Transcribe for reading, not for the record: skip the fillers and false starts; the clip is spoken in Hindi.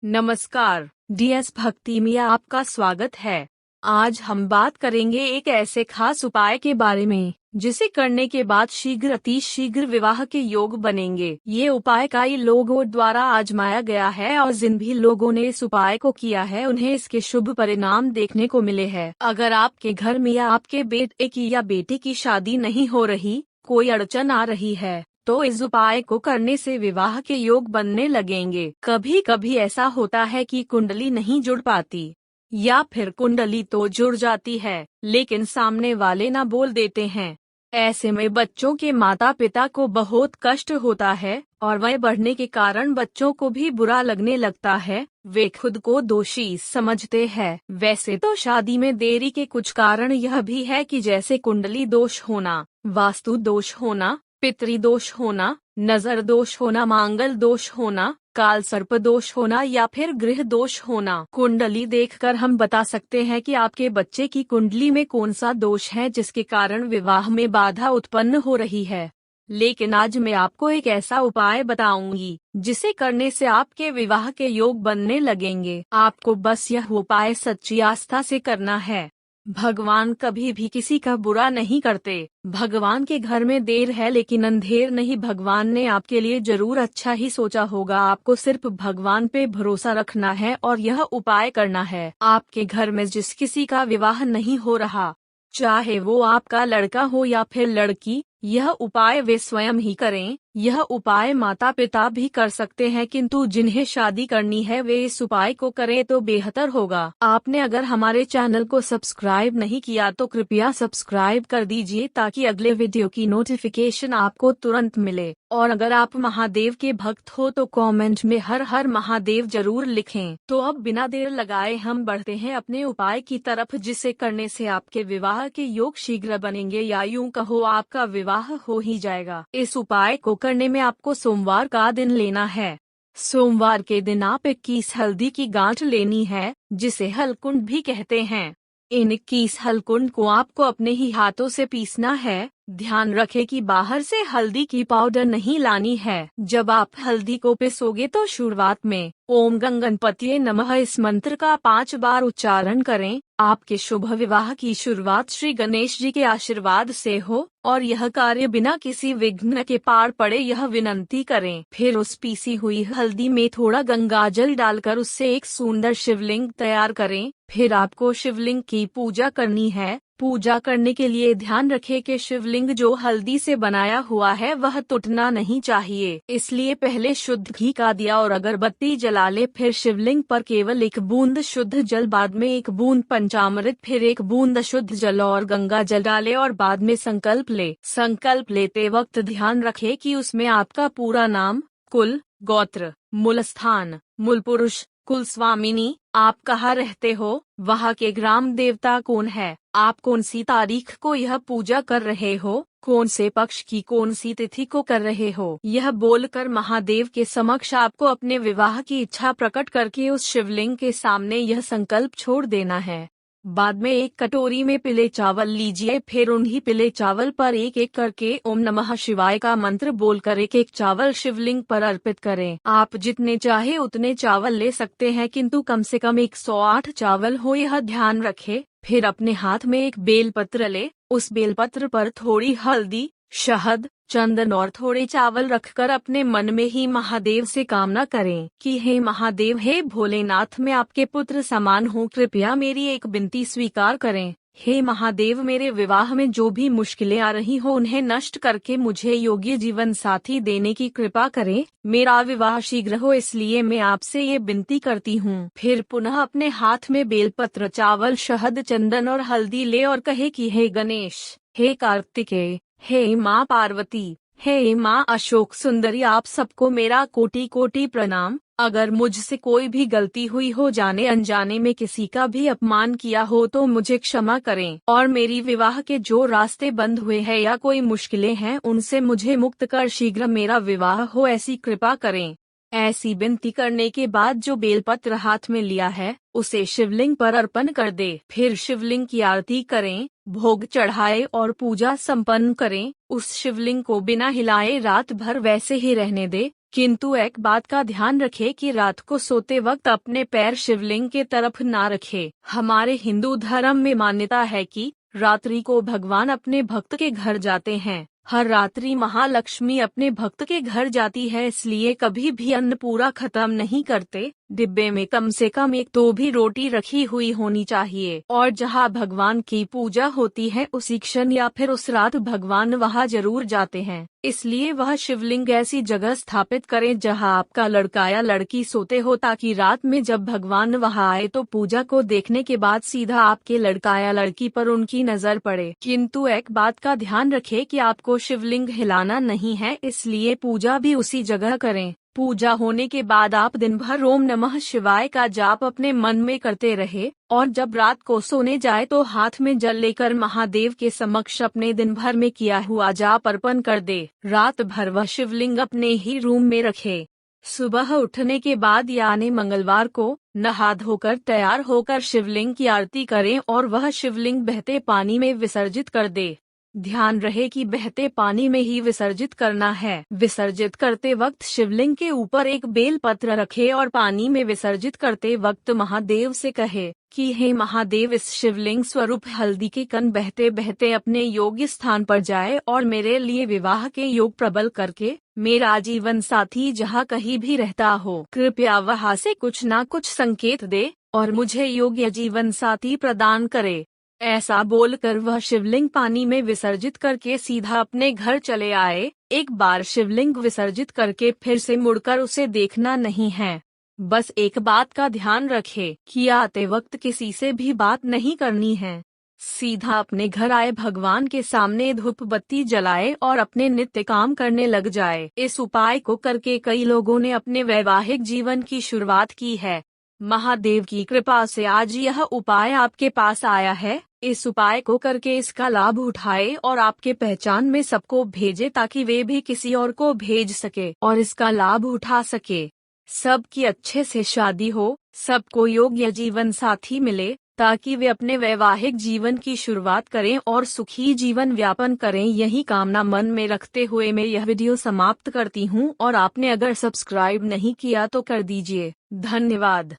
नमस्कार, डीएस भक्ति में आपका स्वागत है। आज हम बात करेंगे एक ऐसे खास उपाय के बारे में जिसे करने के बाद शीघ्र अतिशीघ्र विवाह के योग बनेंगे। ये उपाय कई लोगों द्वारा आजमाया गया है और जिन भी लोगों ने इस उपाय को किया है उन्हें इसके शुभ परिणाम देखने को मिले हैं। अगर आपके घर में या आपके बेटे की या बेटी की शादी नहीं हो रही, कोई अड़चन आ रही है, तो इस उपाय को करने से विवाह के योग बनने लगेंगे। कभी कभी ऐसा होता है कि कुंडली नहीं जुड़ पाती या फिर कुंडली तो जुड़ जाती है लेकिन सामने वाले ना बोल देते हैं। ऐसे में बच्चों के माता पिता को बहुत कष्ट होता है और वय बढ़ने के कारण बच्चों को भी बुरा लगने लगता है। वे खुद को दोषी समझते हैं। वैसे तो शादी में देरी के कुछ कारण यह भी है कि जैसे कुंडली दोष होना, वास्तु दोष होना, पितृदोष होना, नजर दोष होना, मांगल दोष होना, काल सर्प दोष होना या फिर गृह दोष होना। कुंडली देखकर हम बता सकते हैं कि आपके बच्चे की कुंडली में कौन सा दोष है जिसके कारण विवाह में बाधा उत्पन्न हो रही है। लेकिन आज मैं आपको एक ऐसा उपाय बताऊंगी जिसे करने से आपके विवाह के योग बनने लगेंगे। आपको बस यह उपाय सच्ची आस्था से करना है। भगवान कभी भी किसी का बुरा नहीं करते। भगवान के घर में देर है लेकिन अंधेर नहीं। भगवान ने आपके लिए जरूर अच्छा ही सोचा होगा। आपको सिर्फ भगवान पे भरोसा रखना है और यह उपाय करना है। आपके घर में जिस किसी का विवाह नहीं हो रहा, चाहे वो आपका लड़का हो या फिर लड़की, यह उपाय वे स्वयं ही करें। यह उपाय माता पिता भी कर सकते हैं किंतु जिन्हें शादी करनी है वे इस उपाय को करें तो बेहतर होगा। आपने अगर हमारे चैनल को सब्सक्राइब नहीं किया तो कृपया सब्सक्राइब कर दीजिए ताकि अगले वीडियो की नोटिफिकेशन आपको तुरंत मिले। और अगर आप महादेव के भक्त हो तो कमेंट में हर हर महादेव जरूर लिखें। तो अब बिना देर लगाए हम बढ़ते हैं अपने उपाय की तरफ जिसे करने से आपके विवाह के योग शीघ्र बनेंगे या यूं कहो आपका विवाह हो ही जाएगा। इस उपाय को करने में आपको सोमवार का दिन लेना है। सोमवार के दिन आप 21 हल्दी की गांठ लेनी है जिसे हलकुंड भी कहते हैं। इन 21 हलकुंड को आपको अपने ही हाथों से पीसना है। ध्यान रखें कि बाहर से हल्दी की पाउडर नहीं लानी है। जब आप हल्दी को पिसोगे तो शुरुआत में ओम गंगणपतये नमः इस मंत्र का 5 बार उच्चारण करें। आपके शुभ विवाह की शुरुआत श्री गणेश जी के आशीर्वाद से हो और यह कार्य बिना किसी विघ्न के पार पड़े यह विनंती करें। फिर उस पीसी हुई हल्दी में थोड़ा गंगा जल डालकर उससे एक सुंदर शिवलिंग तैयार करें। फिर आपको शिवलिंग की पूजा करनी है। पूजा करने के लिए ध्यान रखें कि शिवलिंग जो हल्दी से बनाया हुआ है वह टूटना नहीं चाहिए, इसलिए पहले शुद्ध घी का दिया और अगरबत्ती जला ले। फिर शिवलिंग पर केवल 1 बूंद शुद्ध जल, बाद में 1 बूंद पंचामृत, फिर 1 बूंद शुद्ध जल और गंगा जल डाले और बाद में संकल्प ले। संकल्प लेते वक्त ध्यान रखें कि उसमें आपका पूरा नाम, कुल, गोत्र, मूल स्थान, मूल पुरुष, कुल स्वामिनी, आप कहाँ रहते हो, वहाँ के ग्राम देवता कौन है, आप कौन सी तारीख को यह पूजा कर रहे हो, कौन से पक्ष की कौन सी तिथि को कर रहे हो, यह बोलकर महादेव के समक्ष आपको अपने विवाह की इच्छा प्रकट करके उस शिवलिंग के सामने यह संकल्प छोड़ देना है। बाद में 1 कटोरी में पीले चावल लीजिए। फिर उन्हीं पीले चावल पर एक एक करके ओम नमः शिवाय का मंत्र बोलकर एक एक चावल शिवलिंग पर अर्पित करें। आप जितने चाहे उतने चावल ले सकते हैं किंतु कम से कम 108 चावल हो यह ध्यान रखें। फिर अपने हाथ में एक बेलपत्र ले। उस बेलपत्र पर थोड़ी हल्दी, शहद, चंदन और थोड़े चावल रखकर अपने मन में ही महादेव से कामना करें कि हे महादेव, हे भोलेनाथ, मैं आपके पुत्र समान हूँ, कृपया मेरी एक विनती स्वीकार करें। हे महादेव, मेरे विवाह में जो भी मुश्किलें आ रही हो उन्हें नष्ट करके मुझे योग्य जीवन साथी देने की कृपा करें। मेरा विवाह शीघ्र हो इसलिए मैं आपसे ये विनती करती हूँ। फिर पुनः अपने हाथ में बेलपत्र, चावल, शहद, चंदन और हल्दी ले और कहे कि हे गणेश, हे कार्तिकेय, हे माँ पार्वती, हे माँ अशोक सुंदरी, आप सबको मेरा कोटि कोटि प्रणाम। अगर मुझसे कोई भी गलती हुई हो, जाने अनजाने में किसी का भी अपमान किया हो तो मुझे क्षमा करें और मेरी विवाह के जो रास्ते बंद हुए हैं या कोई मुश्किलें हैं उनसे मुझे मुक्त कर शीघ्र मेरा विवाह हो ऐसी कृपा करें। ऐसी विनती करने के बाद जो बेलपत्र हाथ में लिया है उसे शिवलिंग पर अर्पण कर दे। फिर शिवलिंग की आरती करें, भोग चढ़ाए और पूजा संपन्न करें। उस शिवलिंग को बिना हिलाए रात भर वैसे ही रहने दे। किंतु एक बात का ध्यान रखें कि रात को सोते वक्त अपने पैर शिवलिंग के तरफ ना रखें। हमारे हिंदू धर्म में मान्यता है कि रात्रि को भगवान अपने भक्त के घर जाते हैं। हर रात्रि महालक्ष्मी अपने भक्त के घर जाती है, इसलिए कभी भी अन्न पूरा खत्म नहीं करते। डिब्बे में कम से कम एक तो भी रोटी रखी हुई होनी चाहिए और जहाँ भगवान की पूजा होती है उसी क्षण या फिर उस रात भगवान वहाँ जरूर जाते हैं। इसलिए वह शिवलिंग ऐसी जगह स्थापित करें जहाँ आपका लड़का या लड़की सोते हो, ताकि रात में जब भगवान वहाँ आए तो पूजा को देखने के बाद सीधा आपके लड़का या लड़की पर उनकी नजर पड़े। किंतु एक बात का ध्यान रखें कि आपको शिवलिंग हिलाना नहीं है, इसलिए पूजा भी उसी जगह करें। पूजा होने के बाद आप दिन भर ओम नमः शिवाय का जाप अपने मन में करते रहे और जब रात को सोने जाए तो हाथ में जल लेकर महादेव के समक्ष अपने दिन भर में किया हुआ जाप अर्पण कर दे। रात भर वह शिवलिंग अपने ही रूम में रखे। सुबह उठने के बाद यानी मंगलवार को नहा धोकर तैयार होकर शिवलिंग की आरती करें और वह शिवलिंग बहते पानी में विसर्जित कर दे। ध्यान रहे कि बहते पानी में ही विसर्जित करना है। विसर्जित करते वक्त शिवलिंग के ऊपर एक बेल पत्र रखे और पानी में विसर्जित करते वक्त महादेव से कहे कि हे महादेव, इस शिवलिंग स्वरूप हल्दी के कण बहते बहते अपने योग्य स्थान पर जाए और मेरे लिए विवाह के योग प्रबल करके मेरा जीवन साथी जहाँ कहीं भी रहता हो कृपया वहाँ से कुछ न कुछ संकेत दे और मुझे योग्य जीवन साथी प्रदान करे। ऐसा बोलकर वह शिवलिंग पानी में विसर्जित करके सीधा अपने घर चले आए। एक बार शिवलिंग विसर्जित करके फिर से मुड़कर उसे देखना नहीं है। बस एक बात का ध्यान रखे कि आते वक्त किसी से भी बात नहीं करनी है। सीधा अपने घर आए, भगवान के सामने धूप बत्ती जलाए और अपने नित्य काम करने लग जाए। इस उपाय को करके कई लोगों ने अपने वैवाहिक जीवन की शुरुआत की है। महादेव की कृपा से आज यह उपाय आपके पास आया है। इस उपाय को करके इसका लाभ उठाए और आपके पहचान में सबको भेजे ताकि वे भी किसी और को भेज सके और इसका लाभ उठा सके। सबकी अच्छे से शादी हो, सबको योग्य जीवन साथी मिले ताकि वे अपने वैवाहिक जीवन की शुरुआत करें और सुखी जीवन व्यापन करें। यही कामना मन में रखते हुए मैं यह वीडियो समाप्त करती हूँ और आपने अगर सब्सक्राइब नहीं किया तो कर दीजिए। धन्यवाद।